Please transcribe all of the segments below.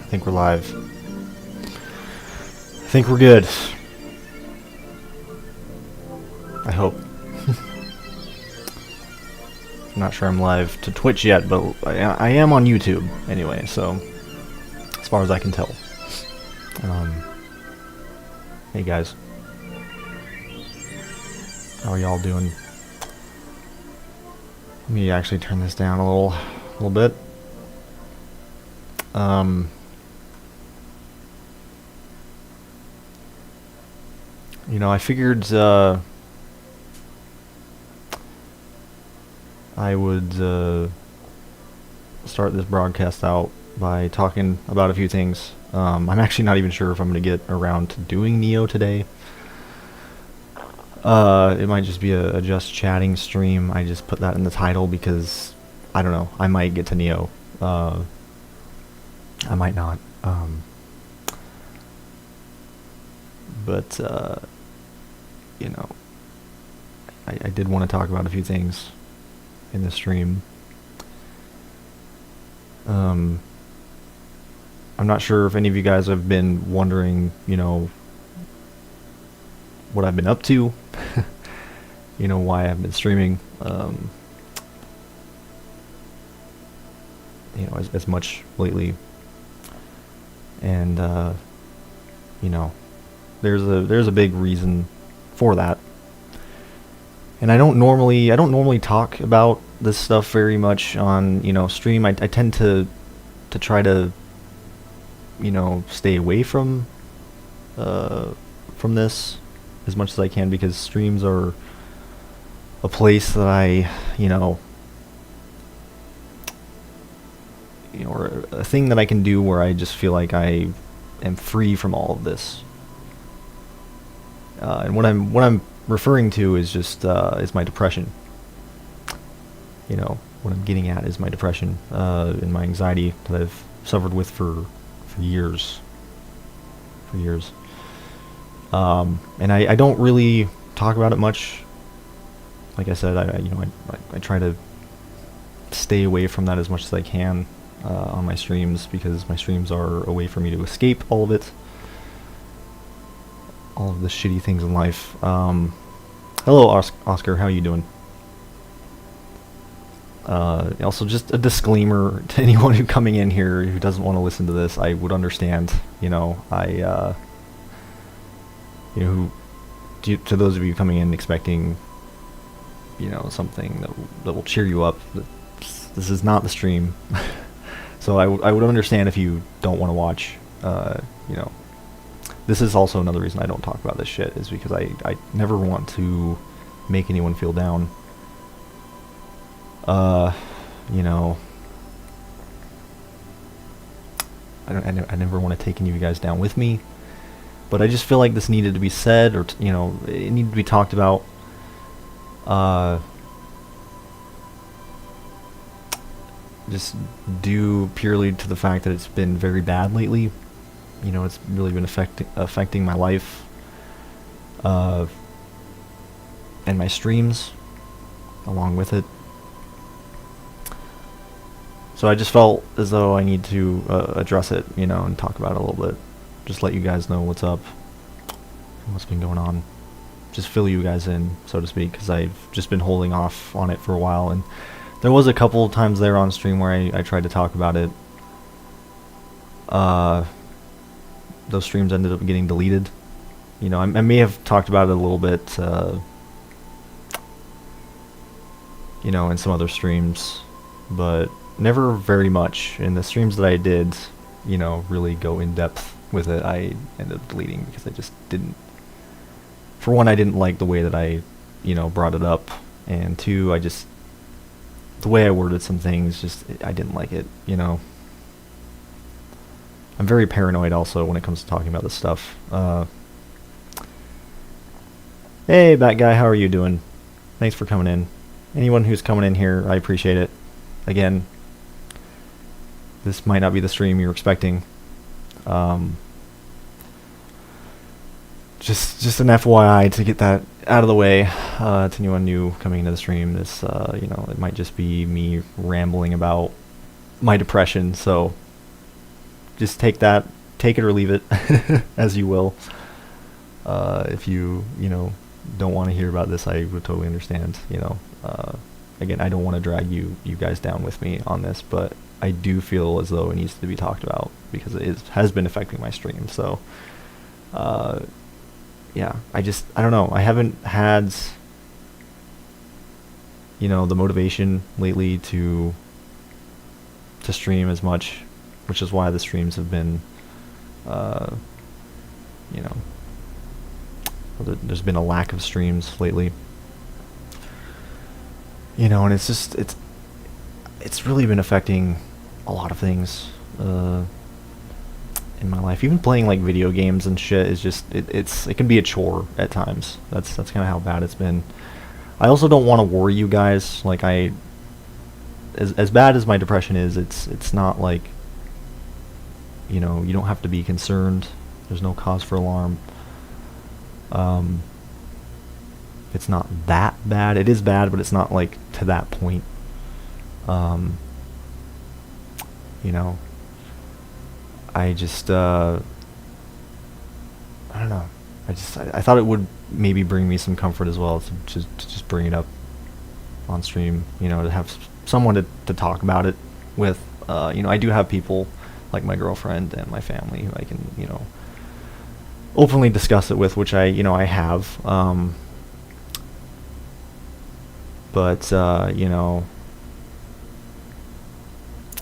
think we're live. I think we're good. I hope. I'm not sure I'm live to Twitch yet, but I am on YouTube anyway, so as far as I can tell. Hey guys. How are y'all doing? Let me actually turn this down a little bit. You know, I figured I would start this broadcast out by talking about a few things. I'm actually not even sure if I'm going to get around to doing Neo today. It might just be a just chatting stream. I just put that in the title because, I don't know, I might get to Neo. I might not. But you know, I did want to talk about a few things in the stream. I'm not sure if any of you guys have been wondering, you know, what I've been up to. You know, why I've been streaming. You know, as much lately. And you know, there's a big reason for that. And I don't normally talk about this stuff very much on, you know, stream. I tend to try to, you know, stay away from this as much as I can, because streams are a place that I, or a thing that I can do where I just feel like I am free from all of this. And what I'm referring to is just is my depression. You know, what I'm getting at is my depression and my anxiety that I've suffered with for years. And I don't really talk about it much. Like I said, I try to stay away from that as much as I can on my streams, because my streams are a way for me to escape all of it. All of the shitty things in life. Hello, Oscar. How you doing? Also, just a disclaimer to anyone who coming in here who doesn't want to listen to this. I would understand. You know, to those of you coming in expecting, you know, something that will cheer you up. This is not the stream. So I would understand if you don't want to watch. You know. This is also another reason I don't talk about this shit, is because I never want to make anyone feel down. You know, I never want to take any of you guys down with me, but I just feel like this needed to be said, or you know, it needed to be talked about. Just due purely to the fact that it's been very bad lately. You know, it's really been affecting my life, and my streams, along with it. So I just felt as though I need to address it, you know, and talk about it a little bit. Just let you guys know what's up, what's been going on. Just fill you guys in, so to speak, because I've just been holding off on it for a while. And there was a couple of times there on stream where I tried to talk about it. Those streams ended up getting deleted. You know, I may have talked about it a little bit, you know, in some other streams, but never very much. In the streams that I did, you know, really go in depth with it, I ended up deleting because I just didn't. For one, I didn't like the way that I, you know, brought it up, and two, the way I worded some things, I didn't like it, you know. I'm very paranoid also when it comes to talking about this stuff. Hey, Bat Guy, how are you doing? Thanks for coming in. Anyone who's coming in here, I appreciate it. Again, this might not be the stream you're expecting. Just an FYI to get that out of the way to anyone new coming into the stream. This, you know, it might just be me rambling about my depression, so just take it or leave it, as you will. If you know, don't want to hear about this, I would totally understand. Again, I don't want to drag you guys down with me on this, but I do feel as though it needs to be talked about because has been affecting my stream. So, yeah, I don't know. I haven't had, the motivation lately to stream as much, which is why the streams have been, you know, there's been a lack of streams lately. And it's really been affecting a lot of things in my life. Even playing like video games and shit is just it can be a chore at times. That's kind of how bad it's been. I also don't want to worry you guys. Like as bad as my depression is, it's not like, you don't have to be concerned. There's no cause for alarm. It's not that bad. It is bad, but it's not like to that point. I just I don't know. I thought it would maybe bring me some comfort as well to just bring it up on stream. To have someone to talk about it with. I do have people like my girlfriend and my family who I can openly discuss it with, which I have. But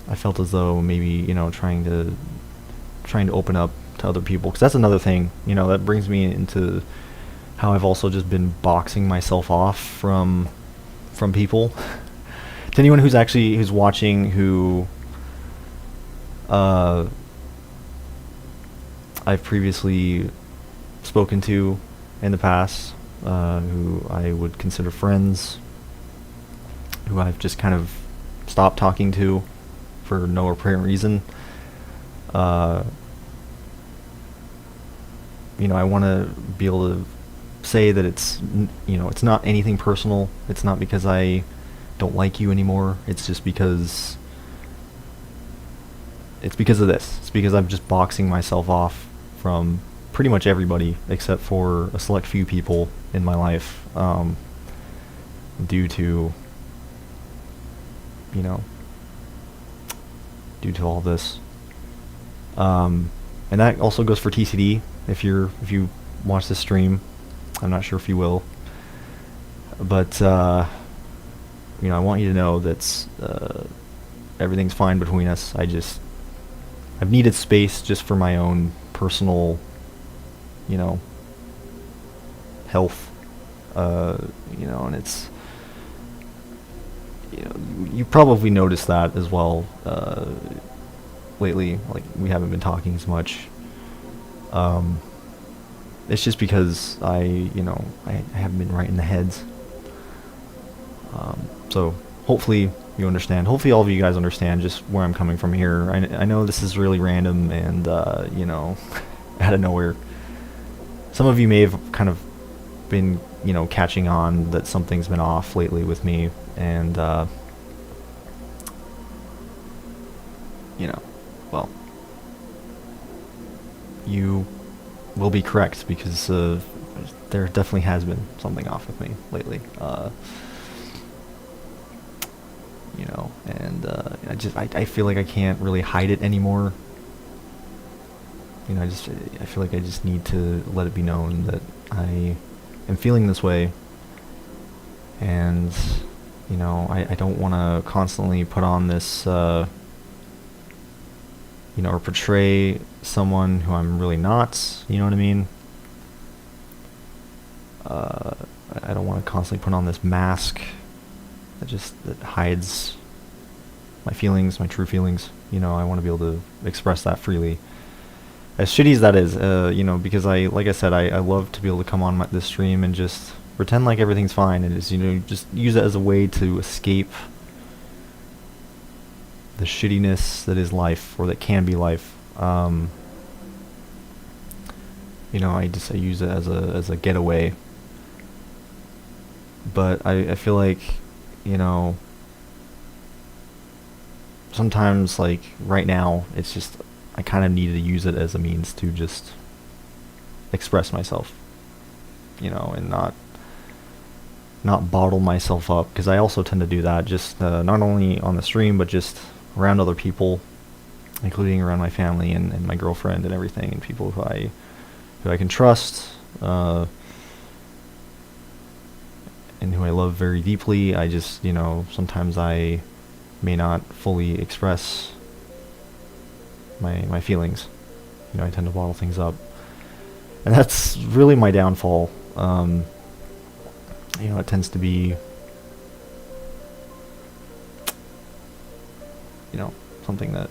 I felt as though maybe trying to open up to other people, because that's another thing that brings me into how I've also just been boxing myself off from people. To anyone who's watching, who I've previously spoken to in the past, who I would consider friends, who I've just kind of stopped talking to for no apparent reason. I want to be able to say that it's not anything personal. It's not because I don't like you anymore. It's just because of this. It's because I'm just boxing myself off from pretty much everybody except for a select few people in my life, due to all this. And that also goes for TCD. If you watch this stream, I'm not sure if you will, but I want you to know that everything's fine between us. I've needed space just for my own personal, health, and it's, you probably noticed that as well, lately. Like, we haven't been talking as much. It's just because I haven't been right in the heads. So hopefully you understand. Hopefully all of you guys understand just where I'm coming from here. I know this is really random and, out of nowhere. Some of you may have kind of been, catching on that something's been off lately with me, and, well, you will be correct, because there definitely has been something off with me lately. And I feel like I can't really hide it anymore. I feel like I just need to let it be known that I am feeling this way, and I don't want to constantly put on this, or portray someone who I'm really not. You know what I mean? I don't want to constantly put on this mask that hides my feelings, my true feelings. I want to be able to express that freely. As shitty as that is, because like I said, I love to be able to come on this stream and just pretend like everything's fine, and just use it as a way to escape the shittiness that is life, or that can be life. I use it as a getaway. But I feel like, sometimes, like, right now, it's just, I kind of needed to use it as a means to just express myself, and not bottle myself up, because I also tend to do that, just not only on the stream, but just around other people, including around my family and my girlfriend and everything, and people who I can trust, and who I love very deeply. I just, sometimes I may not fully express my feelings. I tend to bottle things up, and that's really my downfall. It tends to be, something that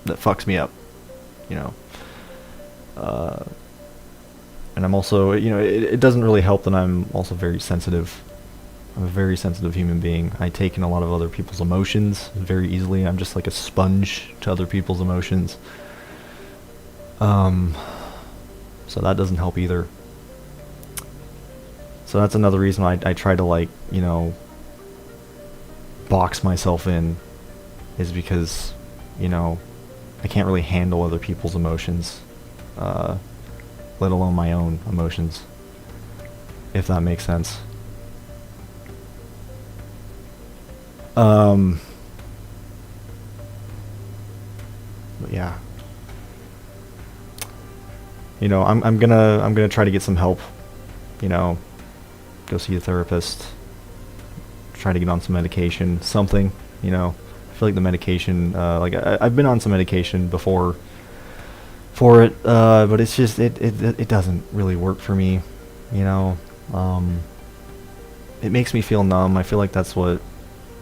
fucks me up, and I'm also, it doesn't really help that I'm also very sensitive. I'm a very sensitive human being. I take in a lot of other people's emotions very easily. I'm just like a sponge to other people's emotions. So that doesn't help either. So that's another reason why I try to box myself in, is because, I can't really handle other people's emotions, let alone my own emotions, if that makes sense. But yeah, I'm gonna try to get some help, go see a therapist, try to get on some medication, something, I feel like the medication, I've been on some medication before for it, but it's just, it doesn't really work for me, it makes me feel numb. I feel like that's what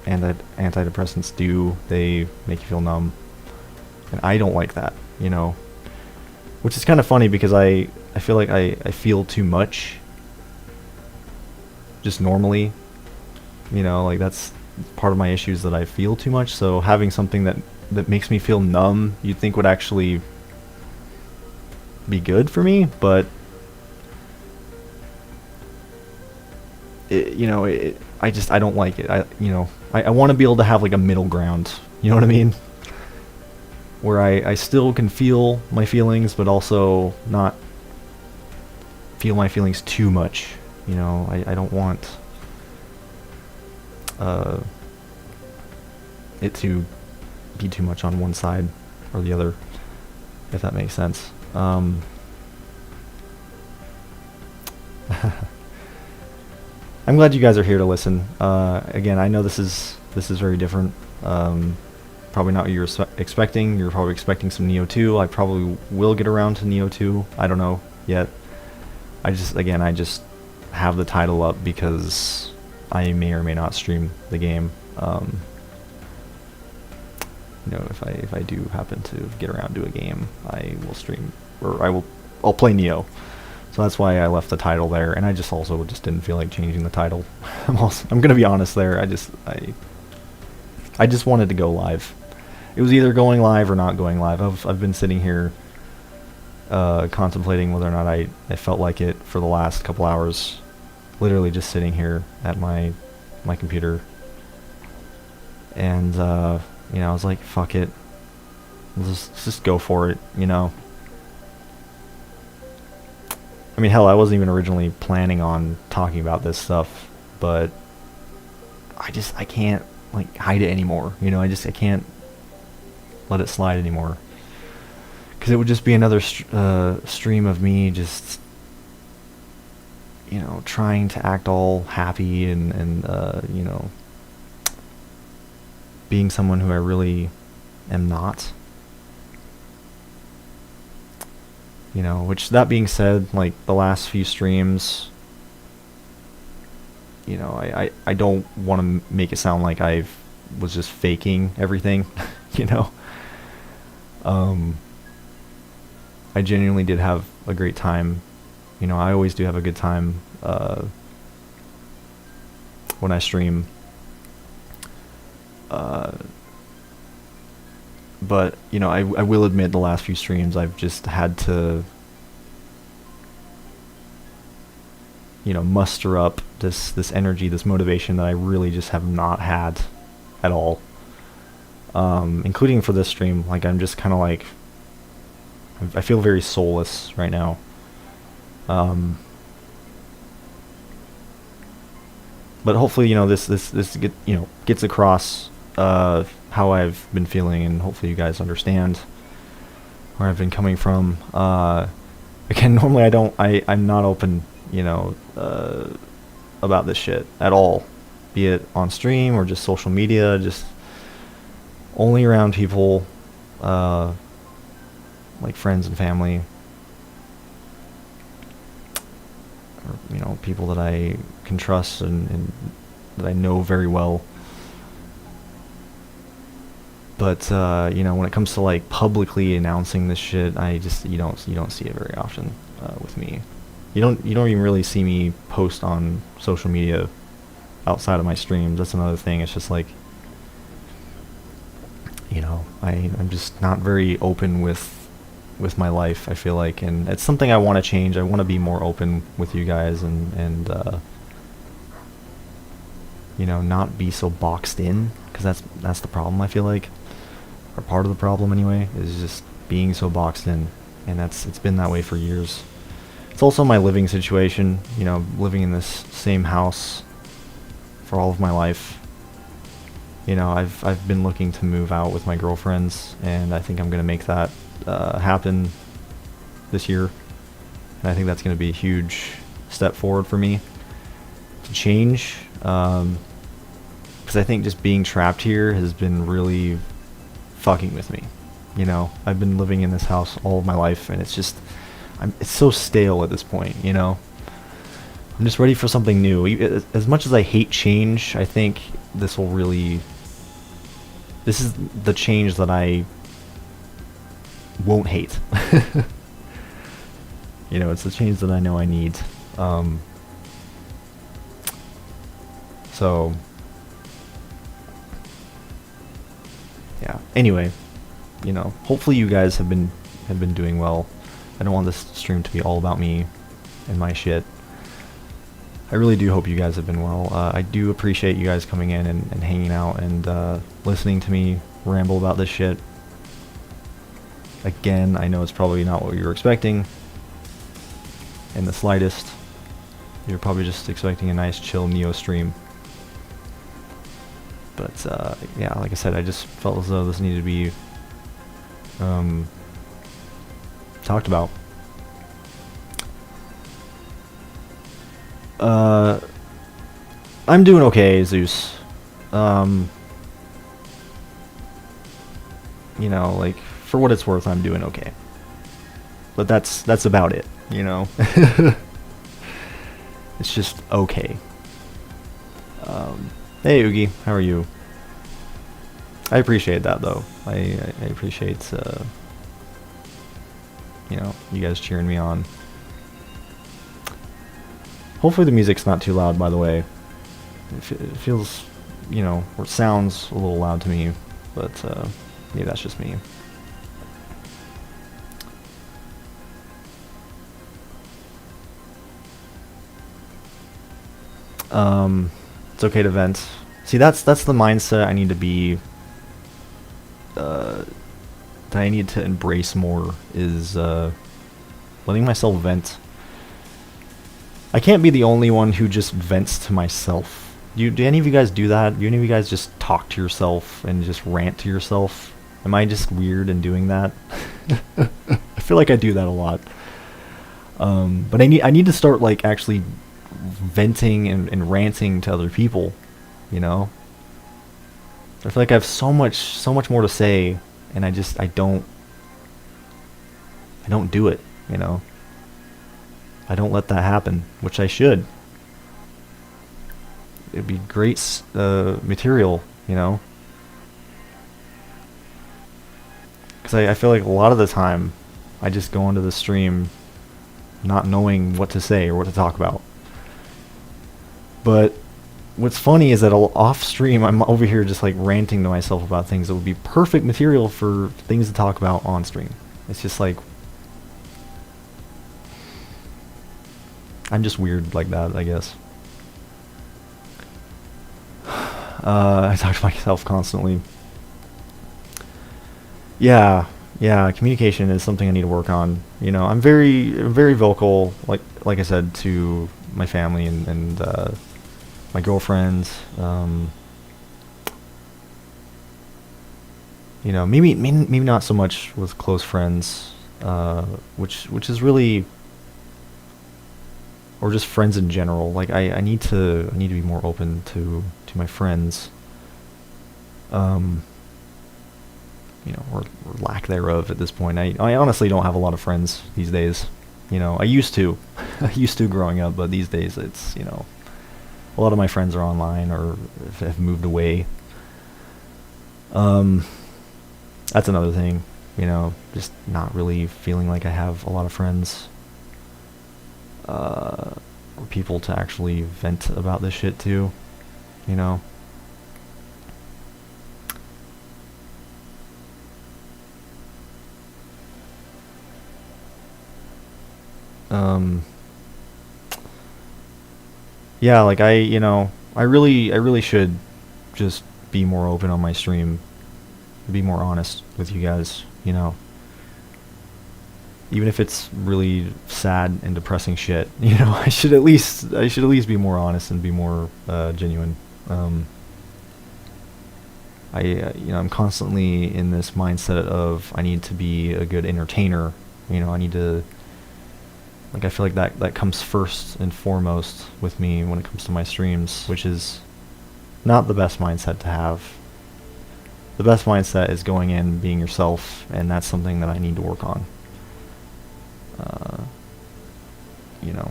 antidepressants do. They make you feel numb, and I don't like that, which is kind of funny, because I feel like I feel too much just normally, that's part of my issues, that I feel too much. So having something that makes me feel numb, you'd think would actually be good for me, but I don't like it. I want to be able to have like a middle ground, you know what I mean? Where I still can feel my feelings, but also not feel my feelings too much. I don't want it to be too much on one side or the other, if that makes sense. I'm glad you guys are here to listen. Again, I know this is very different. Probably not what you were expecting. You're probably expecting some Neo 2. I probably will get around to Neo 2. I don't know yet. I just have the title up because I may or may not stream the game. If I do happen to get around to a game, I will stream, or I'll play Neo. So that's why I left the title there, and I just didn't feel like changing the title. I'm gonna be honest there. I just wanted to go live. It was either going live or not going live. I've been sitting here contemplating whether or not I felt like it for the last couple hours. Literally just sitting here at my computer, and I was like, fuck it, let's just go for it. I mean, hell, I wasn't even originally planning on talking about this stuff, but I can't hide it anymore. I can't let it slide anymore, because it would just be another stream of me just trying to act all happy and being someone who I really am not. Which, that being said, the last few streams, I don't want to make it sound like I was just faking everything, I genuinely did have a great time. I always do have a good time when I stream. But, I will admit, the last few streams I've just had to, muster up this energy, this motivation that I really just have not had at all. including for this stream. Like, I'm just kind of like, I feel very soulless right now. But hopefully, gets across how I've been feeling, and hopefully you guys understand where I've been coming from. Again, normally I'm not open, about this shit at all, be it on stream or just social media, just only around people, like friends and family, or, people that I can trust and that I know very well. But when it comes to like publicly announcing this shit, you don't see it very often with me. You don't even really see me post on social media outside of my streams. That's another thing. It's just like, I'm just not very open with my life, I feel like, and it's something I want to change. I want to be more open with you guys and not be so boxed in, because that's the problem, I feel like, or part of the problem anyway, is just being so boxed in, and it's been that way for years. It's also my living situation, living in this same house for all of my life. I've been looking to move out with my girlfriends, and I think I'm gonna make that happen this year. And I think that's gonna be a huge step forward for me to change, because I think just being trapped here has been really fucking with me. I've been living in this house all of my life, and it's so stale at this point. I'm just ready for something new. As much as I hate change, I think this is the change that I won't hate. It's the change that I know I need. So yeah. Anyway, hopefully you guys have been doing well. I don't want this stream to be all about me and my shit. I really do hope you guys have been well. I do appreciate you guys coming in and hanging out and listening to me ramble about this shit. Again, I know it's probably not what you were expecting in the slightest. You're probably just expecting a nice chill Neo stream. But yeah, like I said, I just felt as though this needed to be talked about. I'm doing okay, Zeus. Like, for what it's worth, I'm doing okay. But that's about it, It's just okay. Hey, Oogie, how are you? I appreciate that, though. I appreciate, you guys cheering me on. Hopefully the music's not too loud, by the way. It feels, or it sounds a little loud to me, but maybe that's just me. It's okay to vent. See, that's the mindset I need to be, that I need to embrace more, is letting myself vent. I can't be the only one who just vents to myself. Do any of you guys do that? Do any of you guys just talk to yourself and just rant to yourself? Am I just weird in doing that? I feel like I do that a lot. But I need to start, like, actually venting and ranting to other people, I feel like I have so much more to say, and I don't do it, I don't let that happen, which I should. It'd be great material, because I feel like a lot of the time I just go into the stream not knowing what to say or what to talk about. But what's funny is that off stream I'm over here just like ranting to myself about things that would be perfect material for things to talk about on stream. It's just like, I'm just weird like that, I guess. I talk to myself constantly. Yeah, yeah, communication is something I need to work on. You know, I'm very vocal, like I said, to my family and my girlfriend. You know, maybe not so much with close friends, which is really, or just friends in general. Like I need to be more open to my friends. Um, you know, or lack thereof at this point. I honestly don't have a lot of friends these days. You know, I used to, I used to growing up, but these days it's, you know, a lot of my friends are online or have moved away. Um, that's another thing. You know, just not really feeling like I have a lot of friends, or people to actually vent about this shit to. You know. Um, yeah, like you know, I really should just be more open on my stream, be more honest with you guys, you know. Even if it's really sad and depressing shit, you know, I should at least be more honest and be more genuine. Um, you know, I'm constantly in this mindset of I need to be a good entertainer. You know, I need to, like, I feel like that comes first and foremost with me when it comes to my streams, which is not the best mindset to have. The best mindset is going in, being yourself, and that's something that I need to work on. Uh, you know.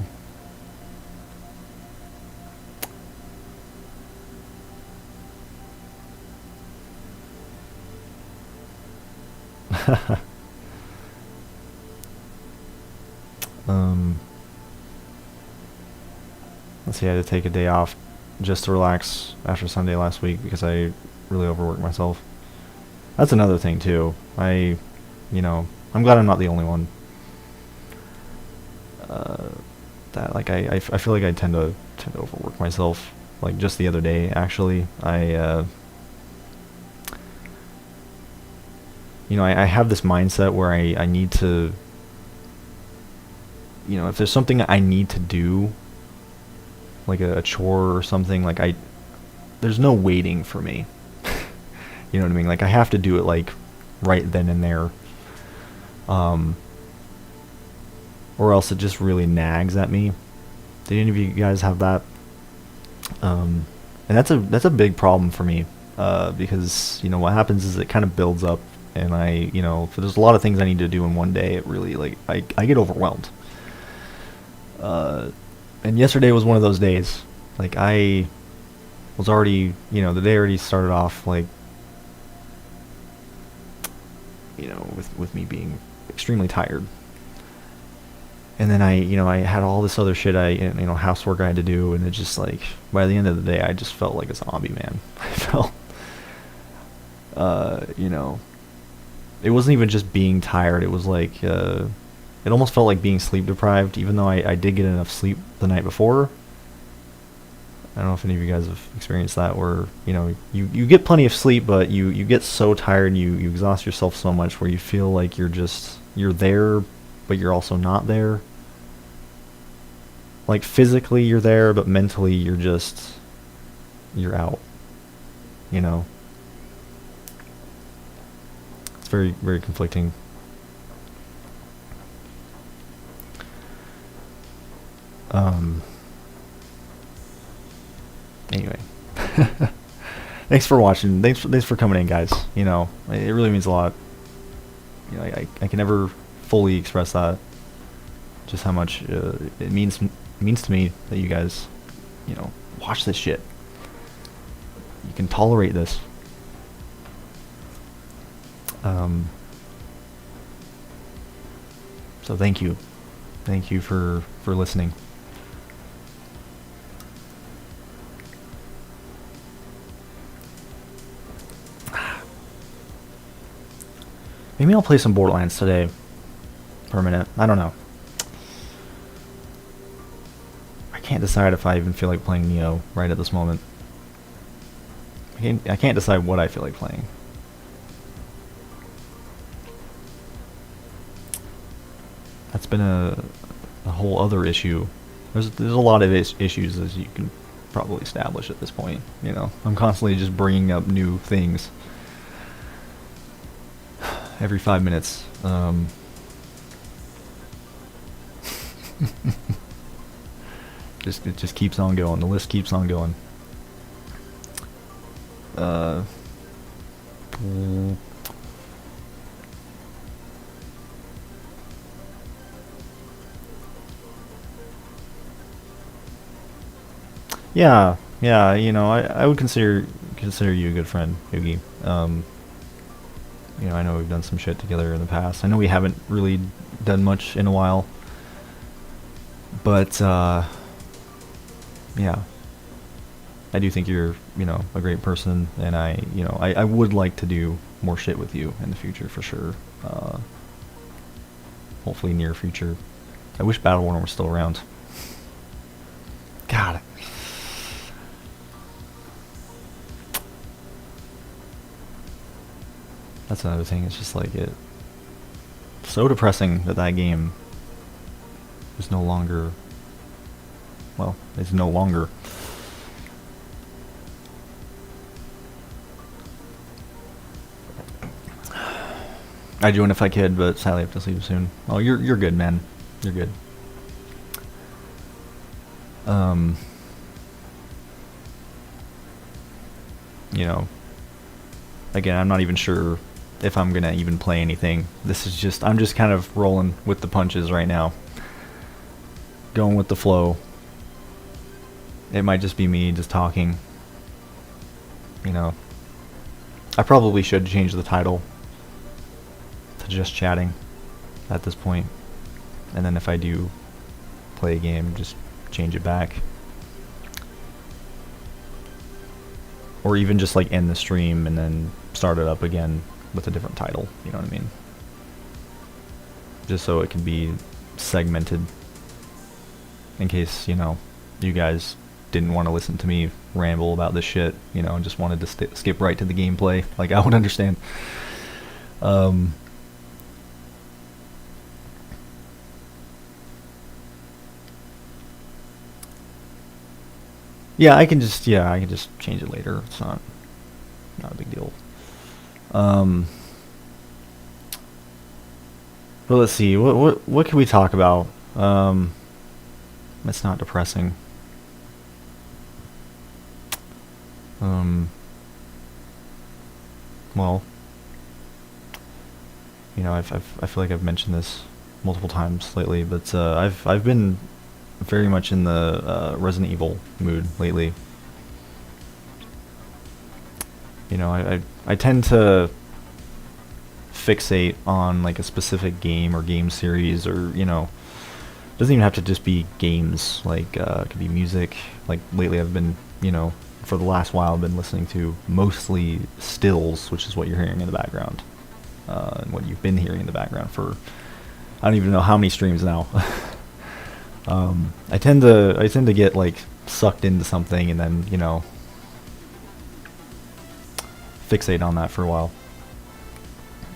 um, let's see, I had to take a day off just to relax after Sunday last week because I really overworked myself. That's another thing too. You know, I'm glad I'm not the only one. Uh, that like I feel like I tend to overwork myself. Like just the other day, actually, you know, I have this mindset where I need to, you know, if there's something I need to do, like a chore or something, like there's no waiting for me. You know what I mean? Like I have to do it like right then and there. Um, or else it just really nags at me. Did any of you guys have that? And that's a big problem for me, because you know what happens is it kind of builds up, and you know, if there's a lot of things I need to do in one day, it really like I get overwhelmed. Uh, and yesterday was one of those days. Like I was already, you know, the day already started off like, you know, with me being extremely tired. And then you know, I had all this other shit you know, housework I had to do, and it just like, by the end of the day, I just felt like a zombie, man. I felt, you know, it wasn't even just being tired. It was like, it almost felt like being sleep deprived, even though I did get enough sleep the night before. I don't know if any of you guys have experienced that, where, you know, you get plenty of sleep, but you get so tired, you exhaust yourself so much where you feel like you're there, but you're also not there. Like physically you're there, but mentally you're out. You know, it's very conflicting. Um. Anyway, thanks for watching. Thanks for coming in, guys. You know, it really means a lot. You know, I can never fully express that, just how much it means to me that you guys, you know, watch this shit. You can tolerate this. So thank you for listening. Maybe I'll play some Borderlands today for a minute. I don't know. I can't decide if I even feel like playing Neo right at this moment. I can't decide what I feel like playing. been a whole other issue. There's a lot of issues, as you can probably establish at this point. You know, I'm constantly just bringing up new things every 5 minutes. It just keeps on going. The list keeps on going. Yeah, yeah. You know, I would consider you a good friend, Yugi. You know, I know we've done some shit together in the past. I know we haven't really done much in a while, but yeah, I do think you're, you know, a great person, and I would like to do more shit with you in the future for sure. Hopefully near future. I wish Battleborn were still around. God. That's another thing. It's just like so depressing that that game is no longer. Well, it's no longer. I'd join if I could, but sadly I have to sleep soon. Oh, you're good, man. You're good. You know, again, I'm not even sure if I'm gonna even play anything. I'm just kind of rolling with the punches right now. Going with the flow. It might just be me just talking. You know, I probably should change the title to just chatting at this point. And then if I do play a game, just change it back. Or even just like end the stream and then start it up again with a different title, you know what I mean? Just so it can be segmented in case, you know, you guys didn't want to listen to me ramble about this shit, you know, and just wanted to skip right to the gameplay. Like, I would understand. Yeah, I can just change it later. It's not a big deal. But let's see. What can we talk about? That's not depressing. Well, you know, I feel like I've mentioned this multiple times lately, but I've been very much in the Resident Evil mood lately. You know, I tend to fixate on like a specific game or game series, or, you know, it doesn't even have to just be games. Like it could be music. Like lately I've been, you know, for the last while I've been listening to mostly stills, which is what you're hearing in the background, and what you've been hearing in the background for I don't even know how many streams now. I tend to get like sucked into something and then, you know, fixate on that for a while.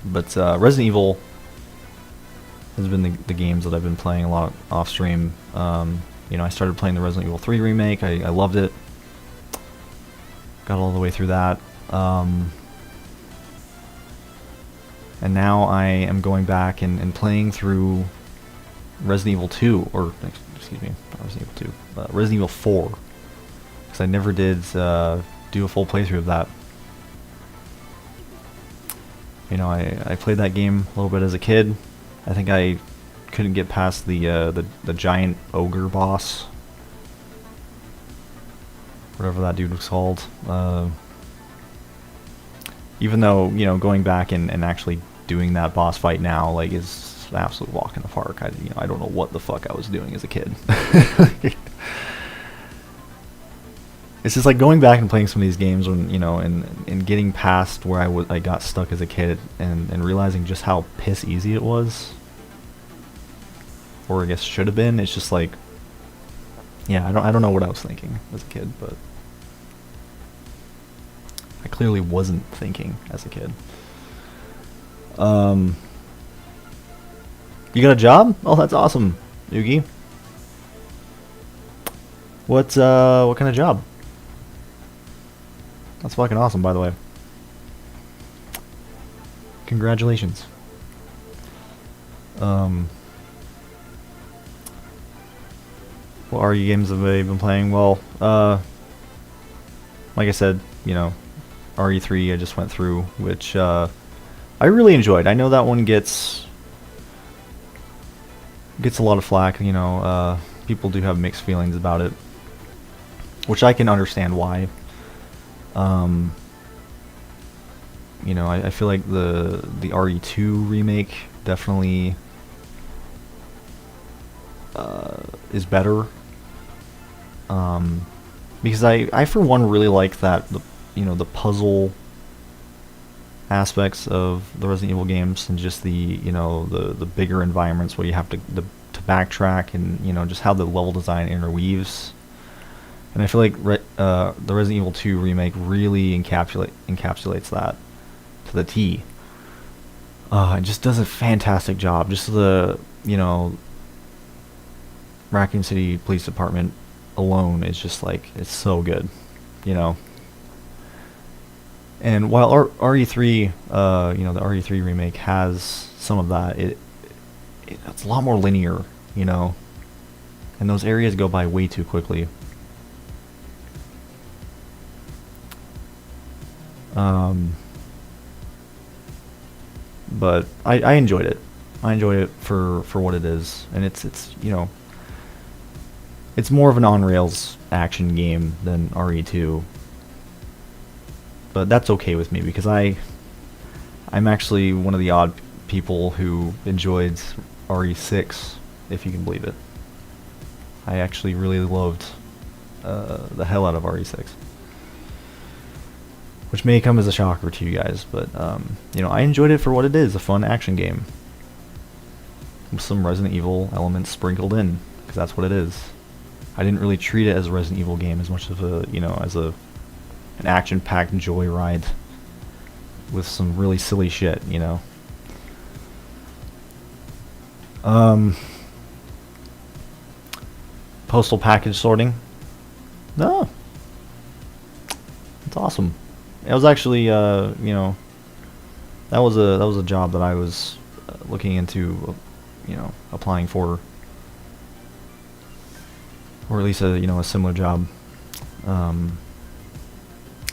But Resident Evil has been the games that I've been playing a lot off stream. You know, I started playing the Resident Evil 3 remake. I loved it. Got all the way through that. And now I am going back and playing through Resident Evil 2, or excuse me, not Resident Evil 2, Resident Evil 4, because I never did do a full playthrough of that. You know, I played that game a little bit as a kid. I think I couldn't get past the giant ogre boss, whatever that dude was called. Even though, you know, going back and actually doing that boss fight now, like, is an absolute walk in the park. I don't know what the fuck I was doing as a kid. It's just like going back and playing some of these games when, you know, and getting past where I got stuck as a kid, and realizing just how piss easy it was, or I guess should have been. It's just like, yeah, I don't know what I was thinking as a kid, but I clearly wasn't thinking as a kid. You got a job? Oh, that's awesome, Yugi. What kind of job? That's fucking awesome, by the way. Congratulations. What RE games have I been playing? Well, like I said, you know, RE3 I just went through, which I really enjoyed. I know that one gets a lot of flack. You know, people do have mixed feelings about it, which I can understand why. You know, I feel like the RE2 remake definitely is better. Because I for one really like that you know, the puzzle aspects of the Resident Evil games, and just the, you know, the bigger environments where you have to backtrack, and, you know, just how the level design interweaves. And I feel like the Resident Evil 2 remake really encapsulates that to the T. It just does a fantastic job. Just the, you know, Raccoon City Police Department alone is just like, it's so good, you know. And while RE3, you know, the RE3 remake has some of that, it's a lot more linear, you know, and those areas go by way too quickly. But I enjoyed it. I enjoyed it for what it is, and it's you know, it's more of an on-rails action game than RE2. But that's okay with me, because I'm actually one of the odd people who enjoyed RE6, if you can believe it. I actually really loved the hell out of RE6, which may come as a shocker to you guys, but you know, I enjoyed it for what it is, a fun action game with some Resident Evil elements sprinkled in, because that's what it is. I didn't really treat it as a Resident Evil game as much of a, you know, as an action-packed joyride with some really silly shit, you know. Postal package sorting. No, it's awesome. It was actually, you know, that was a job that I was looking into, you know, applying for, or at least a, you know, a similar job.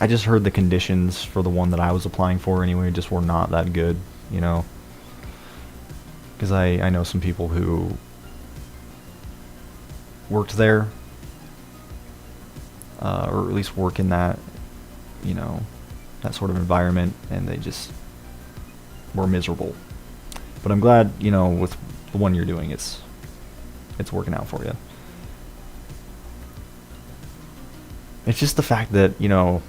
I just heard the conditions for the one that I was applying for anyway just were not that good, you know, because I know some people who worked there, or at least work in that, you know, that sort of environment, and they just were miserable. But I'm glad, you know, with the one you're doing, it's working out for you. It's just the fact that, you know,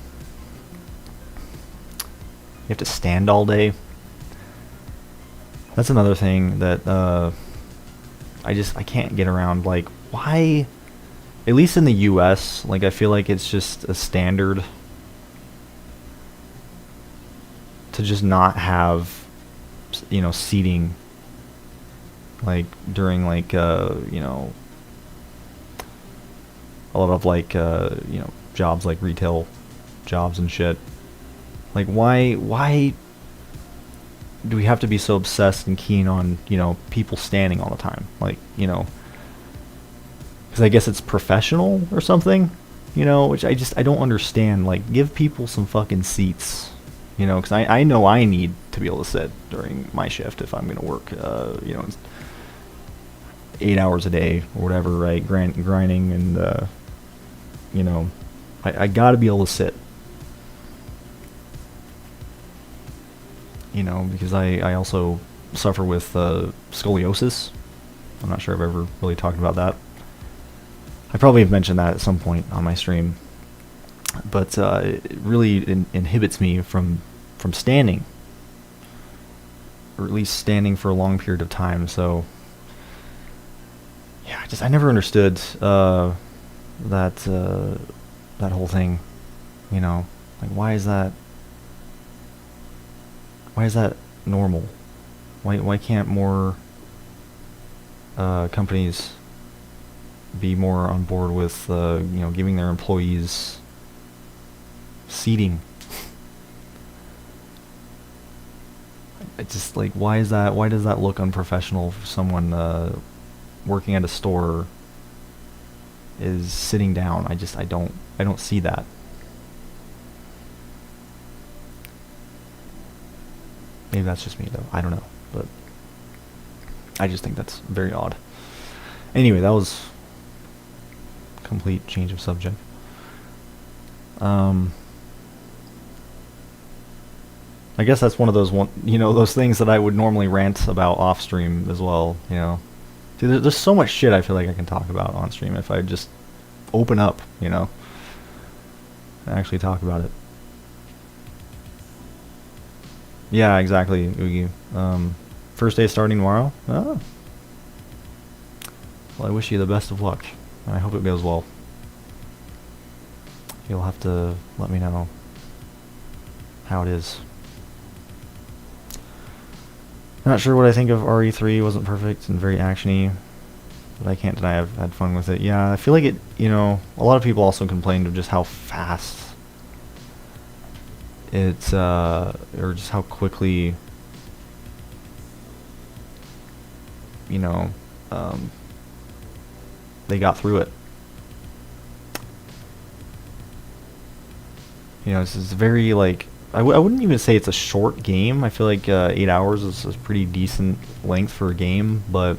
you have to stand all day. That's another thing that I can't get around. Like, why, at least in the US, like, I feel like it's just a standard to just not have, you know, seating, like, during, like, you know, a lot of, like, you know, jobs like retail jobs and shit. Like, why do we have to be so obsessed and keen on, you know, people standing all the time? Like, you know, because I guess it's professional or something, you know, which I don't understand. Like, give people some fucking seats, you know, because I know I need to be able to sit during my shift if I'm going to work, you know, 8 hours a day or whatever, right? Grinding and, you know, I got to be able to sit. You know, because I also suffer with scoliosis. I'm not sure if I've ever really talked about that. I probably have mentioned that at some point on my stream. But it really inhibits me from standing. Or at least standing for a long period of time. So, yeah, I never understood that whole thing. You know, like, why is that normal? Why can't more companies be more on board with giving their employees seating. It's just like, why is that? Why does that look unprofessional for someone working at a store is sitting down? I don't see that. Maybe that's just me though. I don't know, but I just think that's very odd. Anyway, that was complete change of subject. I guess that's one of those things that I would normally rant about off stream as well. See, there's so much shit I feel like I can talk about on stream if I just open up, and actually talk about it. Yeah, exactly, Oogie. First day starting tomorrow. Oh. Well, I wish you the best of luck. I hope it goes well. You'll have to let me know how it is. Not sure what I think of RE3. Wasn't perfect and very actiony, but I can't deny I've had fun with it. Yeah, I feel like it, a lot of people also complained of just how fast it's, or just how quickly, they got through it. This is very, like, I wouldn't even say it's a short game. I feel like 8 hours is a pretty decent length for a game, but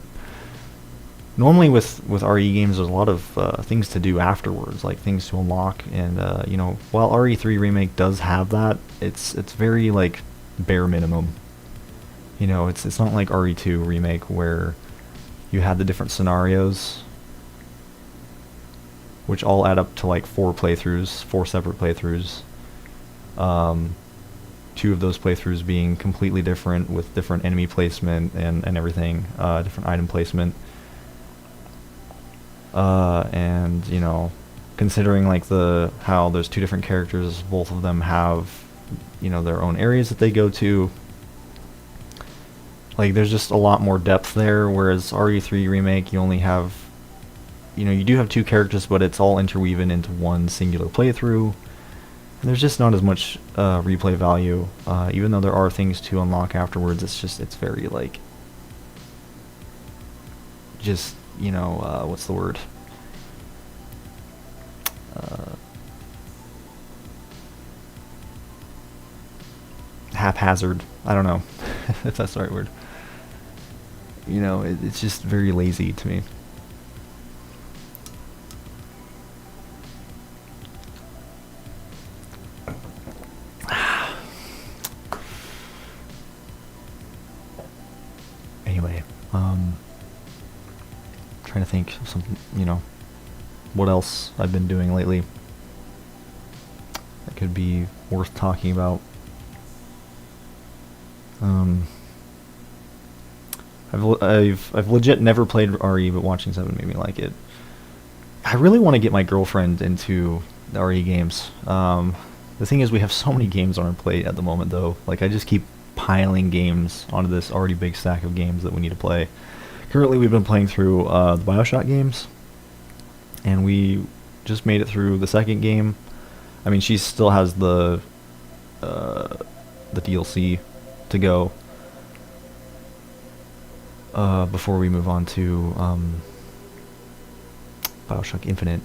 normally with RE games, there's a lot of things to do afterwards, like things to unlock, and while RE3 Remake does have that, it's very, like, bare minimum. It's not like RE2 Remake where you had the different scenarios, which all add up to like 4 separate playthroughs. 2 of those playthroughs being completely different with different enemy placement and everything, different item placement. And considering like how there's 2 different characters, both of them have their own areas that they go to. Like, there's just a lot more depth there, whereas RE3 Remake, you only have, you do have 2 characters, but it's all interweaving into one singular playthrough. And there's just not as much replay value, even though there are things to unlock afterwards. It's very, like, just, what's the word? Haphazard. I don't know if that's the right word. It's just very lazy to me. Anyway, trying to think of something, what else I've been doing lately that could be worth talking about. I've legit never played RE, but watching 7 made me like it. I really want to get my girlfriend into the RE games. The thing is, we have so many games on our plate at the moment, though. Like, I just keep piling games onto this already big stack of games that we need to play. Currently, we've been playing through the BioShock games, and we just made it through the 2nd game. I mean, she still has the DLC to go before we move on to BioShock Infinite.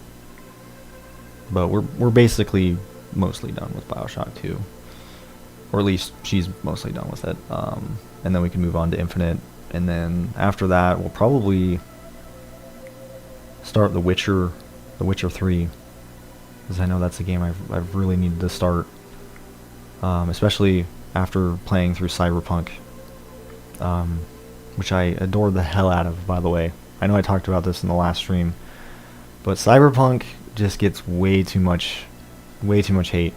But we're basically mostly done with BioShock 2, or at least she's mostly done with it. And then we can move on to Infinite, and then after that we'll probably start The Witcher 3, because I know that's a game I've really needed to start, especially after playing through Cyberpunk, which I adored the hell out of, by the way. I know I talked about this in the last stream, but Cyberpunk just gets way too much hate.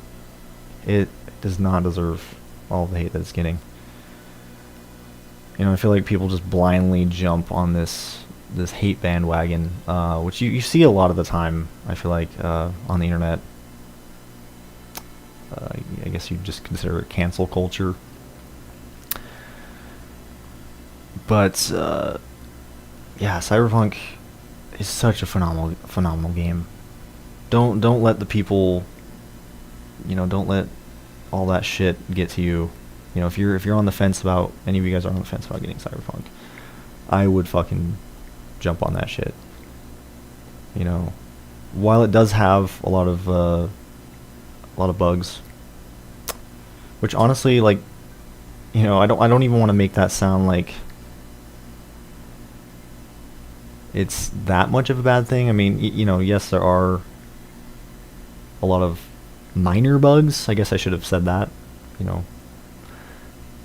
It does not deserve all the hate that it's getting. I feel like people just blindly jump on this hate bandwagon, which you see a lot of the time, I feel like, on the internet. I guess you'd just consider it cancel culture. But yeah, Cyberpunk is such a phenomenal game. Don't let the people, don't let all that shit get to you. If you're on the fence about, any of you guys are on the fence about getting Cyberpunk, I would fucking jump on that shit. You know, while it does have a lot of bugs, which honestly, like, I don't even want to make that sound like it's that much of a bad thing. I mean, yes, there are a lot of minor bugs. I guess I should have said that. You know,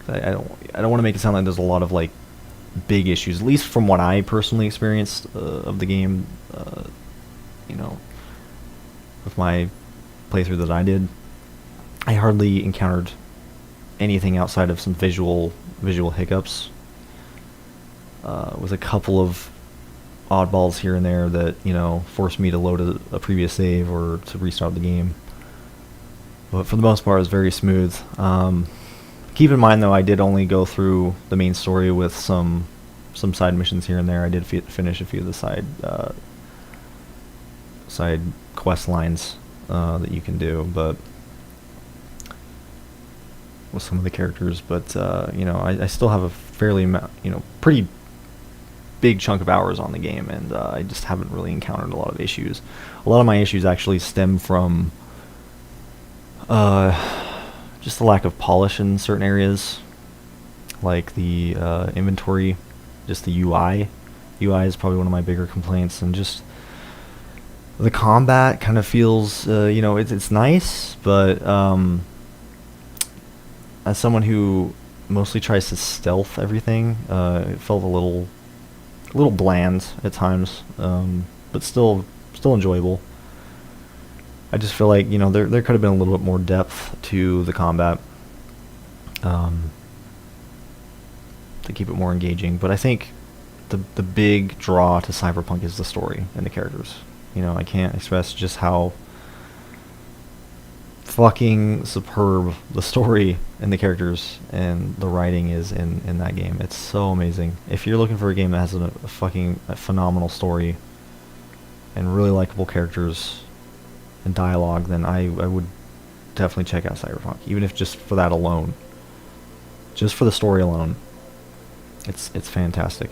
I don't want to make it sound like there's a lot of like big issues. At least from what I personally experienced of the game. You know, with my playthrough that I did, I hardly encountered anything outside of some visual hiccups. With a couple of oddballs here and there that forced me to load a previous save or to restart the game. But for the most part, it was very smooth. Keep in mind, though, I did only go through the main story with some side missions here and there. I did finish a few of the side quest lines that you can do, but with some of the characters. But I still have a fairly pretty big chunk of hours on the game, and I just haven't really encountered a lot of issues. A lot of my issues actually stem from just the lack of polish in certain areas, like the inventory, just the UI. UI is probably one of my bigger complaints, and just the combat kind of feels, it's nice, but as someone who mostly tries to stealth everything, it felt a little bland at times, but still enjoyable. I just feel like there could have been a little bit more depth to the combat, to keep it more engaging. But I think the big draw to Cyberpunk is the story and the characters. I can't express just how fucking superb the story and the characters and the writing is in that game. It's so amazing. If you're looking for a game that has a phenomenal story and really likable characters and dialogue, then I would definitely check out Cyberpunk, even if just for that alone. Just for the story alone, it's fantastic.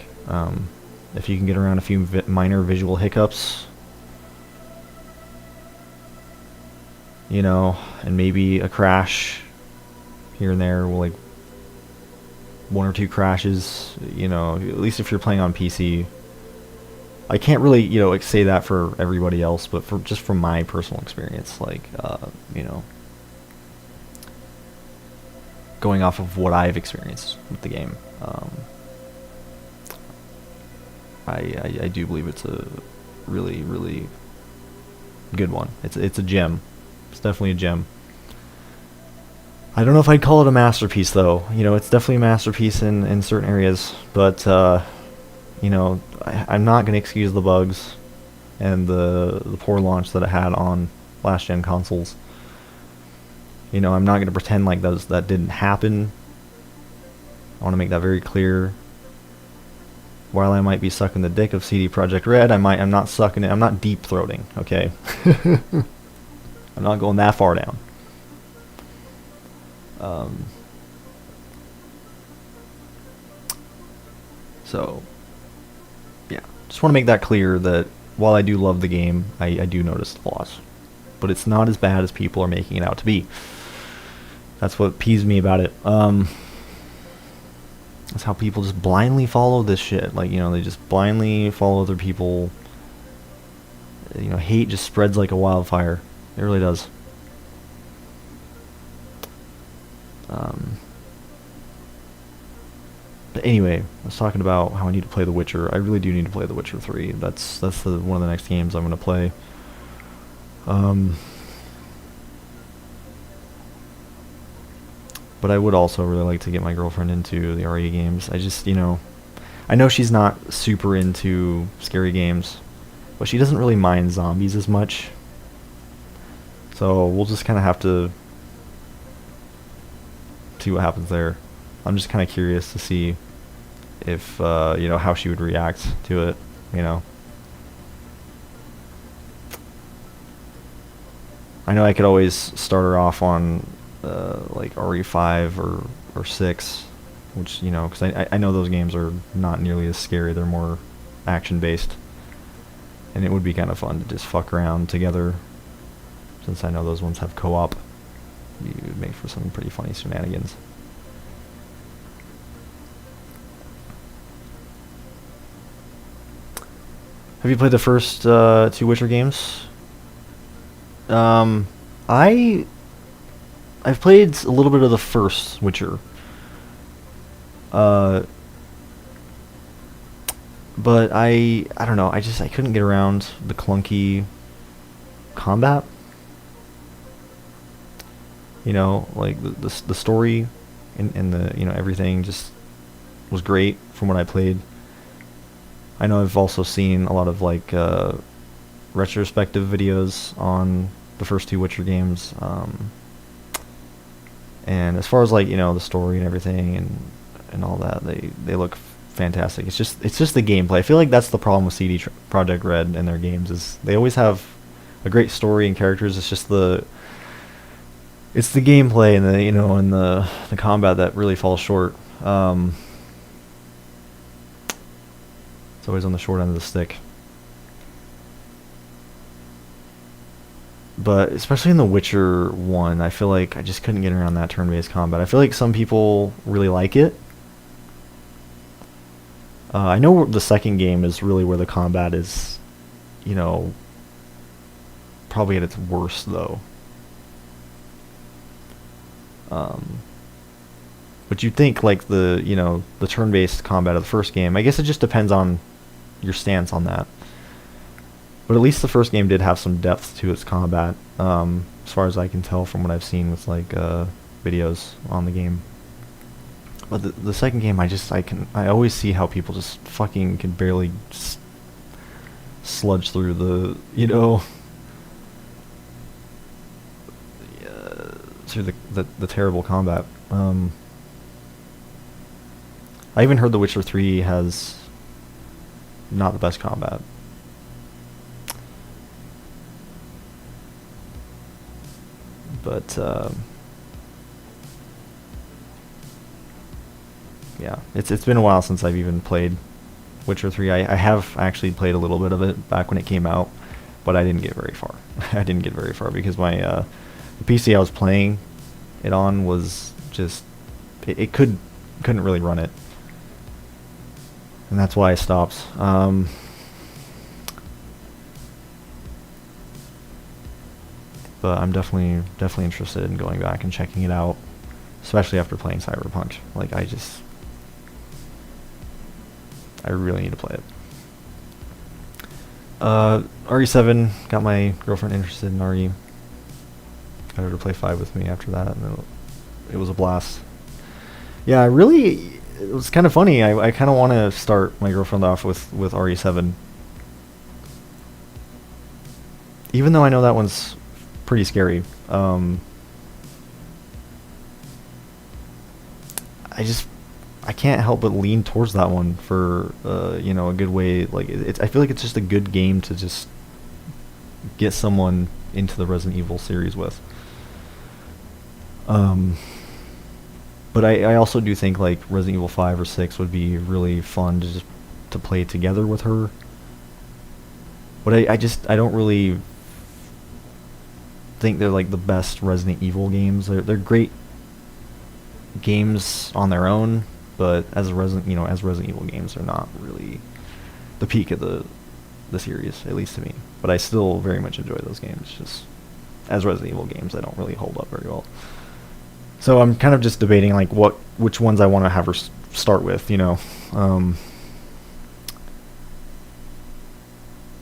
If you can get around a few minor visual hiccups, and maybe a crash here and there, like one or two crashes, at least if you're playing on PC. I can't really, say that for everybody else, but just from my personal experience, like, going off of what I've experienced with the game, I do believe it's a really, really good one. It's a gem. It's definitely a gem. I don't know if I'd call it a masterpiece, though. It's definitely a masterpiece in certain areas, but I'm not going to excuse the bugs and the poor launch that it had on last gen consoles. I'm not going to pretend like that didn't happen. I want to make that very clear. While I might be sucking the dick of CD Projekt Red, I'm not sucking it. I'm not deep throating. Okay. I'm not going that far down. So, yeah, just want to make that clear that while I do love the game, I do notice the flaws, but it's not as bad as people are making it out to be. That's what peeves me about it. That's how people just blindly follow this shit. Like, they just blindly follow other people. Hate just spreads like a wildfire. It really does. But anyway, I was talking about how I need to play The Witcher. I really do need to play The Witcher 3. That's one of the next games I'm going to play. But I would also really like to get my girlfriend into the RE games. I just, I know she's not super into scary games, but she doesn't really mind zombies as much. So we'll just kind of have to see what happens there. I'm just kind of curious to see if you know, how she would react to it, you know. I know I could always start her off on like RE5 or 6, which, you know, because I know those games are not nearly as scary. They're more action based, and it would be kind of fun to just fuck around together. Since I know those ones have co-op, you would make for some pretty funny shenanigans. Have you played the first 2 Witcher games? Um, I I've played a little bit of the first Witcher. Uh, but I don't know. I couldn't get around the clunky combat. You know, like the story and the, you know, everything just was great from what I played. I know I've also seen a lot of like retrospective videos on the first 2 Witcher games. And as far as, like, you know, the story and everything and all that, they look fantastic. It's just the gameplay. I feel like that's the problem with CD Projekt Red and their games, is they always have a great story and characters. It's just it's the gameplay and the, you know, and the combat that really falls short. It's always on the short end of the stick. But especially in The Witcher 1, I feel like I just couldn't get around that turn-based combat. I feel like some people really like it. I know the second game is really where the combat is, you know, probably at its worst, though. But you'd think, like, the, you know, the turn-based combat of the first game, I guess it just depends on your stance on that. But at least the first game did have some depth to its combat, as far as I can tell from what I've seen with, like, videos on the game. But the second game, I always see how people just fucking can barely sludge through the, you know, through the terrible combat. I even heard The Witcher 3 has not the best combat. But yeah, it's been a while since I've even played Witcher 3. I have actually played a little bit of it back when it came out, but I didn't get very far. I didn't get very far because my the PC I was playing it on was just it couldn't really run it, and that's why I stopped. But I'm definitely interested in going back and checking it out, especially after playing Cyberpunk. Like, I really need to play it. RE7 got my girlfriend interested in RE. Got her to play 5 with me after that, and it was a blast. Yeah, it was kind of funny. I kind of want to start my girlfriend off with RE7, even though I know that one's pretty scary. I can't help but lean towards that one for you know, a good way. Like, I feel like it's just a good game to just get someone into the Resident Evil series with. But I also do think, like, Resident Evil 5 or 6 would be really fun to just to play together with her. But I don't really think they're, like, the best Resident Evil games. They're great games on their own, but as Resident Evil games, they're not really the peak of the series, at least to me. But I still very much enjoy those games. Just as Resident Evil games, they don't really hold up very well. So I'm kind of just debating, like, which ones I want to have her start with, you know.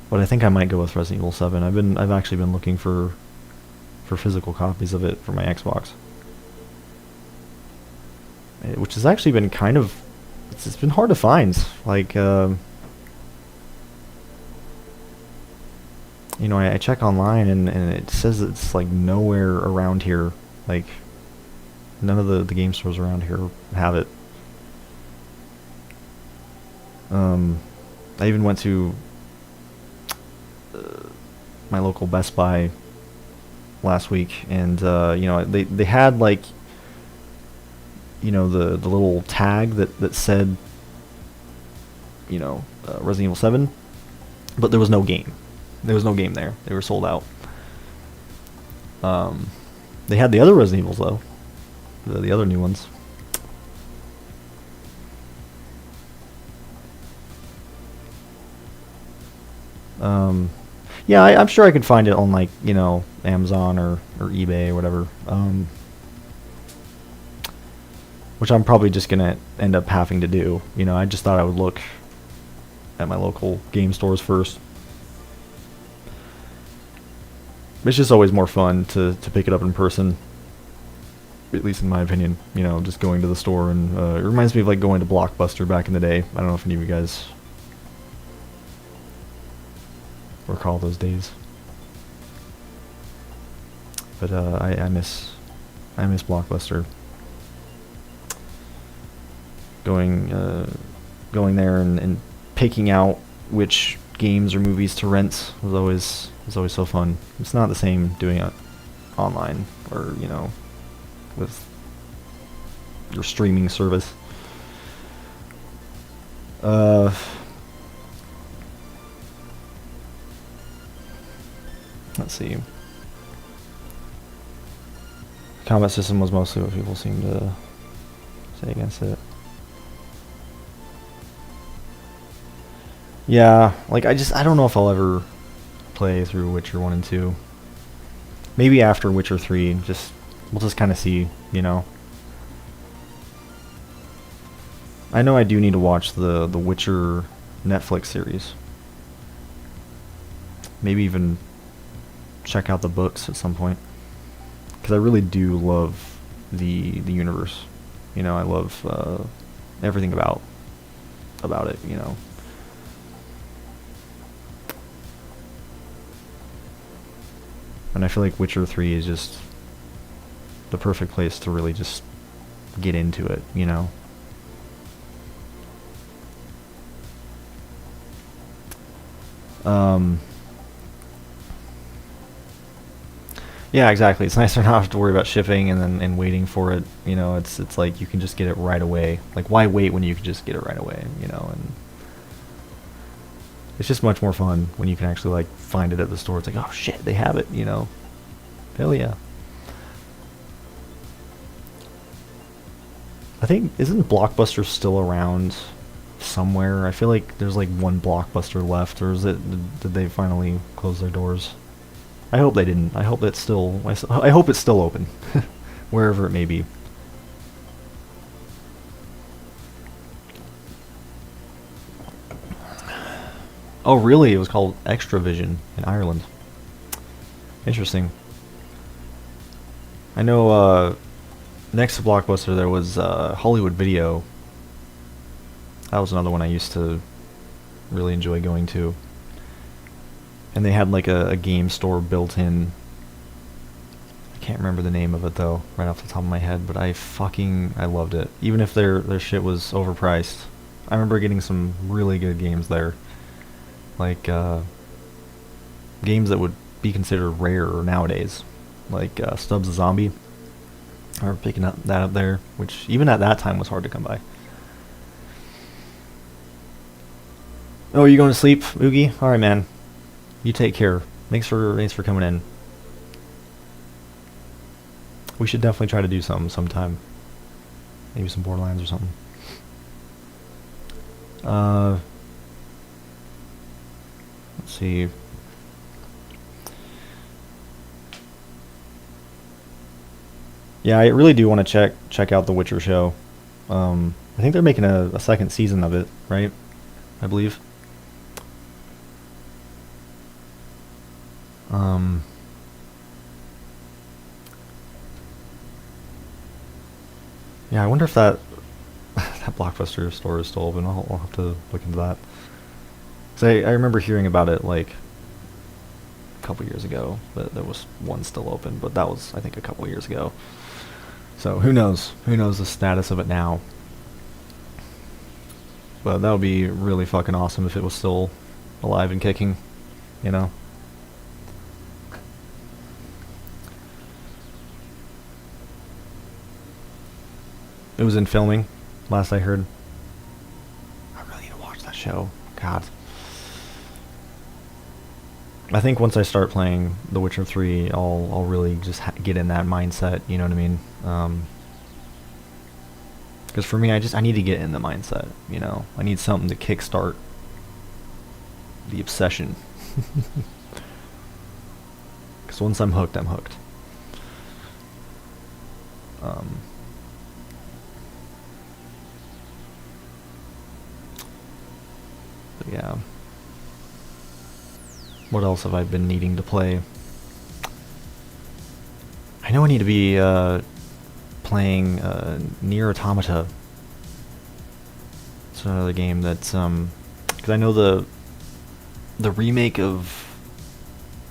But I think I might go with Resident Evil 7. I've actually been looking for physical copies of it for my Xbox, which has actually been kind of, it's been hard to find. Like, you know, I check online and it says it's, like, nowhere around here. Like, none of the game stores around here have it. I even went to my local Best Buy last week, and they had like the little tag that said Resident Evil 7, but there was no game. There was no game there. They were sold out. They had the other Resident Evils though, the other new ones. Yeah, I'm sure I could find it on like Amazon or eBay or whatever. Which I'm probably just gonna end up having to do. I just thought I would look at my local game stores first. It's just always more fun to pick it up in person, at least in my opinion. Just going to the store, and it reminds me of like going to Blockbuster back in the day. I don't know if any of you guys recall those days, but I miss Blockbuster. Going there and picking out which games or movies to rent was always so fun. It's not the same doing it online or with your streaming service. Let's see. Combat system was mostly what people seem to say against it. Yeah, like I don't know if I'll ever play through Witcher 1 and 2. Maybe after Witcher 3, we'll just kind of see, I know I do need to watch the Witcher Netflix series. Maybe even check out the books at some point, because I really do love the universe. I love everything about it. And I feel like Witcher 3 is just the perfect place to really just get into it. Yeah, exactly. It's nicer not to have to worry about shipping and waiting for it. It's like you can just get it right away. Like, why wait when you can just get it right away? And it's just much more fun when you can actually like find it at the store. It's like, oh shit, they have it. Hell yeah. I think, isn't Blockbuster still around somewhere? I feel like there's like one Blockbuster left, or did they finally close their doors? I hope they didn't. I hope it's still open, wherever it may be. Oh, really? It was called Extravision in Ireland. Interesting. I know next to Blockbuster there was Hollywood Video. That was another one I used to really enjoy going to. And they had like a game store built in. I can't remember the name of it though, right off the top of my head, but I loved it. Even if their shit was overpriced. I remember getting some really good games there. Like games that would be considered rare nowadays. Like Stubbs the Zombie. I remember picking that up there, which even at that time was hard to come by. Oh, are you going to sleep, Oogie? Alright, man. You take care. Thanks for coming in. We should definitely try to do something sometime. Maybe some Borderlands or something. Let's see. Yeah, I really do want to check out the Witcher show. I think they're making a second season of it, right? I believe. Yeah, I wonder if that Blockbuster store is still open. I'll have to look into that. 'Cause I remember hearing about it like a couple years ago, that there was one still open, but that was, I think, a couple years ago. So who knows? Who knows the status of it now? But that would be really fucking awesome if it was still alive and kicking, you know? It was in filming, last I heard. I really need to watch that show. God. I think once I start playing The Witcher 3, I'll really just get in that mindset, you know what I mean? Because for me, I need to get in the mindset, you know? I need something to kickstart the obsession. Because once I'm hooked, I'm hooked. But yeah. What else have I been needing to play? I know I need to be playing Nier Automata. It's another game that's because I know the remake of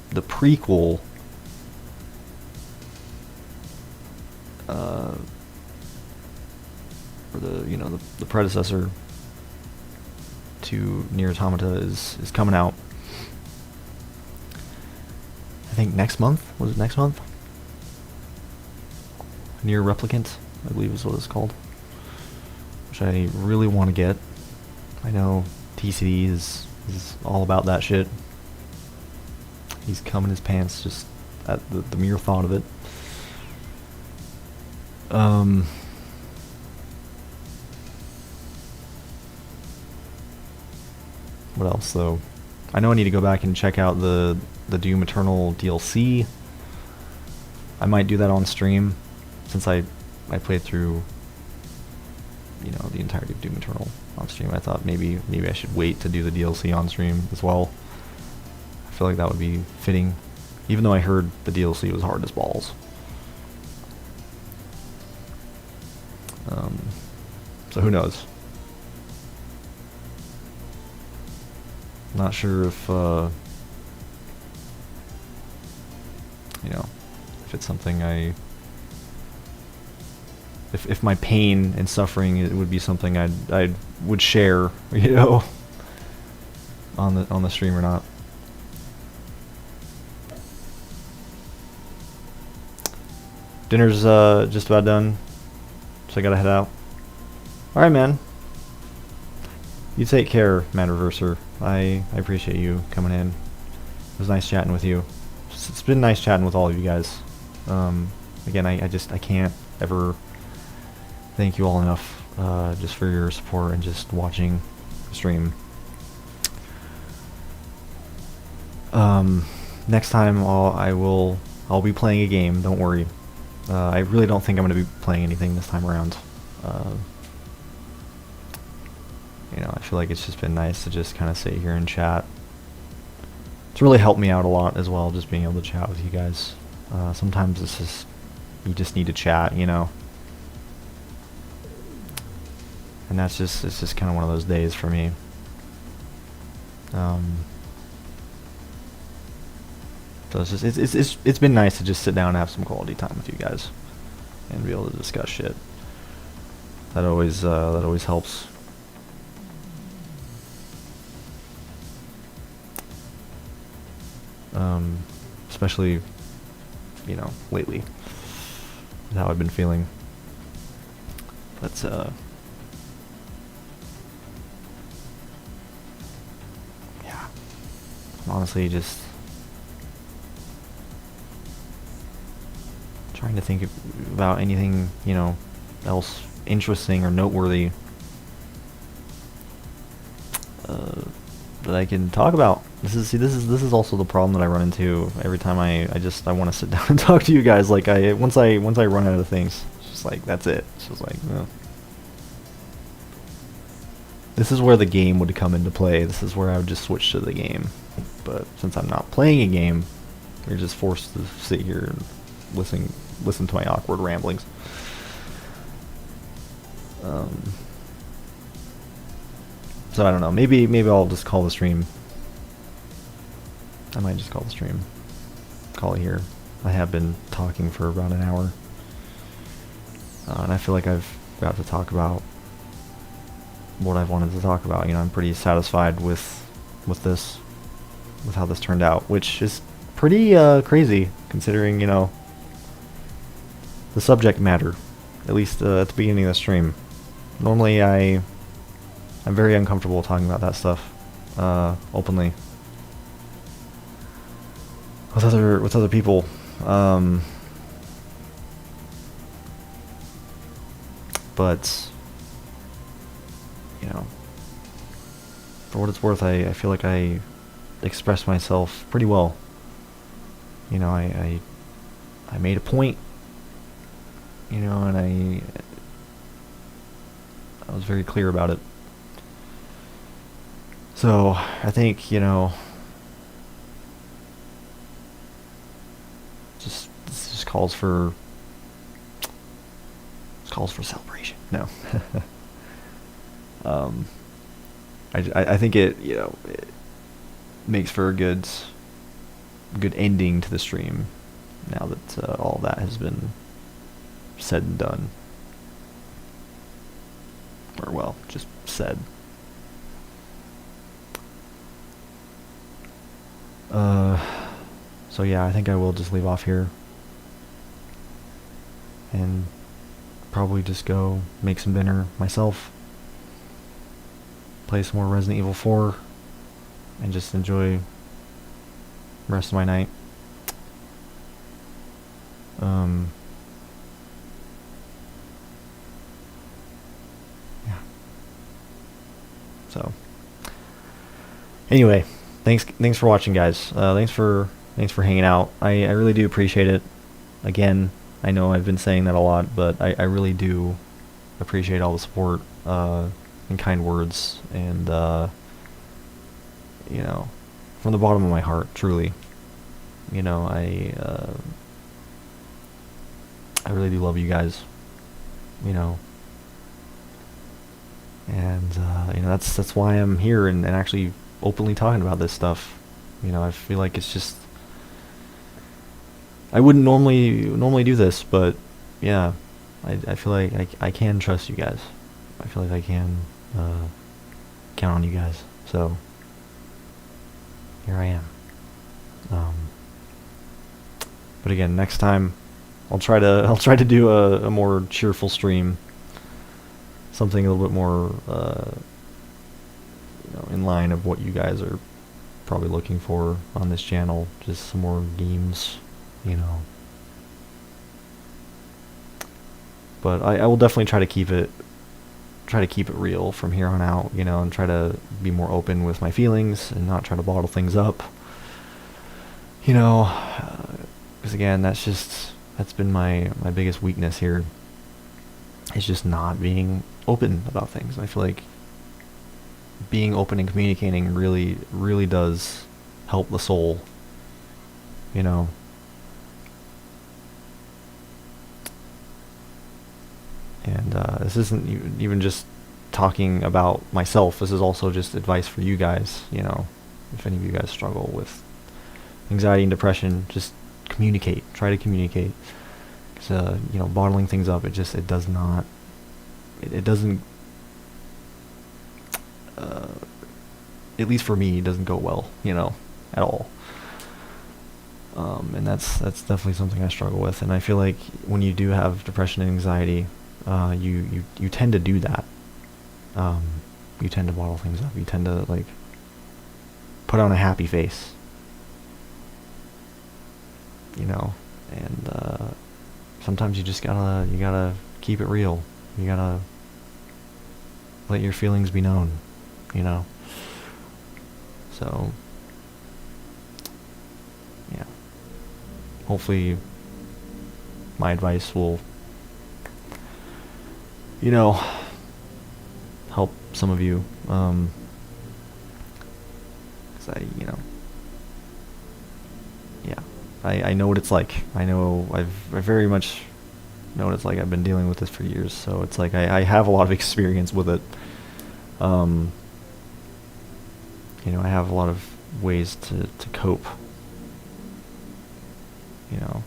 the prequel or the predecessor to Nier Automata is coming out. I think next month. Was it next month? Nier Replicant, I believe is what it's called. Which I really want to get. I know TCD is all about that shit. He's coming his pants just at the mere thought of it. What else though? I know I need to go back and check out the Doom Eternal DLC. I might do that on stream, since I played through, you know, the entirety of Doom Eternal on stream. I thought maybe I should wait to do the DLC on stream as well. I feel like that would be fitting, even though I heard the DLC was hard as balls. So who knows? Not sure if you know, if it's something if my pain and suffering, it would be something I would share, you know, on the stream or not. Dinner's just about done, so I gotta head out. All right, man. You take care, Mad Reverser. I appreciate you coming in. It was nice chatting with you. It's been nice chatting with all of you guys. Again, I can't ever thank you all enough just for your support and just watching the stream. Next time I'll be playing a game. Don't worry. I really don't think I'm going to be playing anything this time around. You know, I feel like it's just been nice to just kind of sit here and chat. It's really helped me out a lot as well, just being able to chat with you guys. Sometimes it's just, you just need to chat, you know. And it's just kind of one of those days for me. So it's been nice to just sit down and have some quality time with you guys and be able to discuss shit. That always helps. Especially, you know, lately, with how I've been feeling. But yeah, I'm honestly just trying to think about anything, you know, else interesting or noteworthy that I can talk about. This is also the problem that I run into every time I want to sit down and talk to you guys. Like once I run out of things, it's just like that's it. It's just like, no. This is where the game would come into play. This is where I would just switch to the game. But since I'm not playing a game, you're just forced to sit here and listen to my awkward ramblings. So I don't know. Maybe I'll just call the stream. I might just call the stream. Call it here. I have been talking for about an hour. And I feel like I've got to talk about what I've wanted to talk about. You know, I'm pretty satisfied with this, with how this turned out, which is pretty crazy considering, you know, the subject matter. At least at the beginning of the stream. Normally, I'm very uncomfortable talking about that stuff openly with other people. But you know, for what it's worth, I feel like I expressed myself pretty well. You know, I made a point, you know, and I was very clear about it. So I think, you know, this just calls for celebration. No. I think it, you know, it makes for a good ending to the stream now that all that has been said and done. Or, well, just said. So yeah, I think I will just leave off here. And probably just go make some dinner myself. Play some more Resident Evil 4. And just enjoy the rest of my night. Yeah. So anyway, thanks for watching, guys. Thanks for hanging out. I really do appreciate it. Again, I know I've been saying that a lot, but I really do appreciate all the support and kind words, and you know, from the bottom of my heart, truly. You know, I really do love you guys. You know, and you know, that's why I'm here and actually openly talking about this stuff. You know, I feel like it's just, I wouldn't normally do this, but yeah, I feel like I can trust you guys. I feel like I can count on you guys. So here I am. But again, next time I'll try to do a more cheerful stream, something a little bit more you know, in line of what you guys are probably looking for on this channel. Just some more games, you know. But I will definitely try to keep it real from here on out, you know, and try to be more open with my feelings and not try to bottle things up, you know, because again, that's been my biggest weakness here, is just not being open about things. I feel like being open and communicating really does help the soul, you know. And this isn't even just talking about myself. This is also just advice for you guys. You know, if any of you guys struggle with anxiety and depression, just communicate. Try to communicate. Because you know, bottling things up, it does not. It doesn't. At least for me, it doesn't go well. You know, at all. And that's definitely something I struggle with. And I feel like when you do have depression and anxiety, you tend to do that. You tend to bottle things up. You tend to like put on a happy face, you know. And sometimes you just gotta keep it real. You gotta let your feelings be known, you know. So yeah, hopefully my advice will, you know, help some of you, because you know, yeah, I know what it's like. I know I very much know what it's like. I've been dealing with this for years, so it's like I have a lot of experience with it. You know, I have a lot of ways to cope, you know.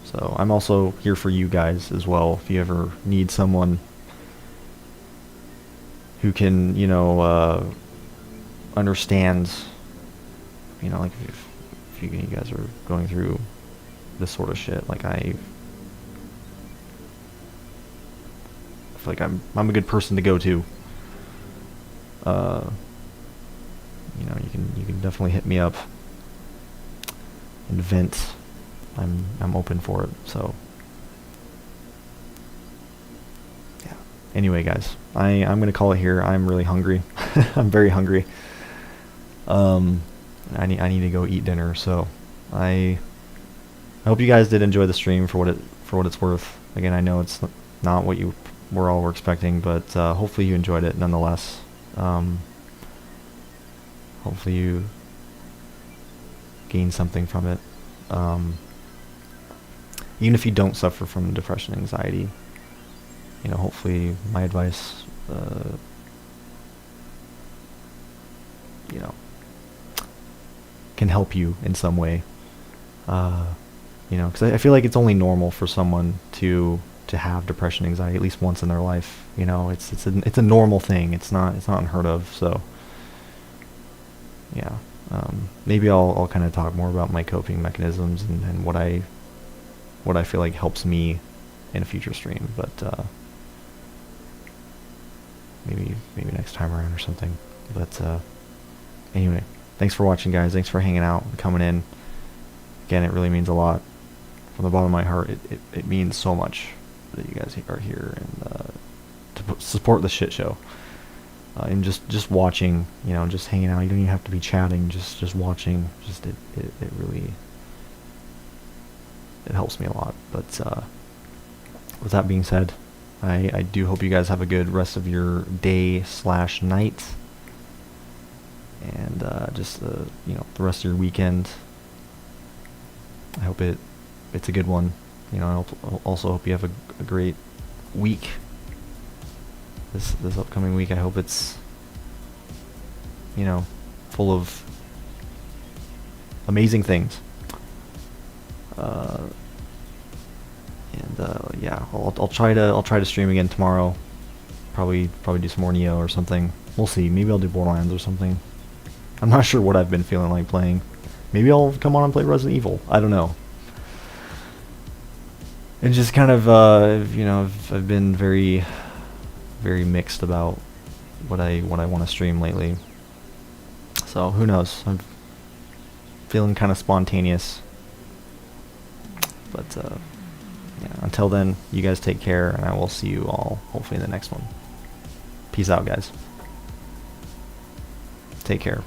So I'm also here for you guys as well. If you ever need someone, who can, understand, like if you guys are going through this sort of shit. Like I feel like I'm a good person to go to. You can definitely hit me up and vent. I'm open for it. So yeah. Anyway, guys, I'm gonna call it here. I'm really hungry. I'm very hungry. I need to go eat dinner. So I hope you guys did enjoy the stream for what it's worth. Again, I know it's not what you were expecting, but hopefully you enjoyed it nonetheless. Hopefully you gain something from it. Even if you don't suffer from depression, anxiety, hopefully my advice, can help you in some way. Because I feel like it's only normal for someone to have depression, anxiety at least once in their life. It's a normal thing. It's not unheard of. So yeah, maybe I'll kind of talk more about my coping mechanisms and what I feel like helps me in a future stream. But maybe next time around or something. But anyway, thanks for watching, guys. Thanks for hanging out and coming in. Again, it really means a lot. From the bottom of my heart, it means so much that you guys are here and to support the shit show. And just watching, just hanging out. You don't even have to be chatting. Just watching. It really helps me a lot. But with that being said, I do hope you guys have a good rest of your day/night, and the rest of your weekend. I hope it's a good one. I also hope you have a great week. This upcoming week, I hope it's full of amazing things. Yeah, I'll try to stream again tomorrow. Probably do some more Neo or something. We'll see. Maybe I'll do Borderlands or something. I'm not sure what I've been feeling like playing. Maybe I'll come on and play Resident Evil. I don't know. And just kind of I've been very mixed about what I want to stream lately. So who knows? I'm feeling kind of spontaneous. But yeah, until then, you guys take care, and I will see you all hopefully in the next one. Peace out, guys. Take care.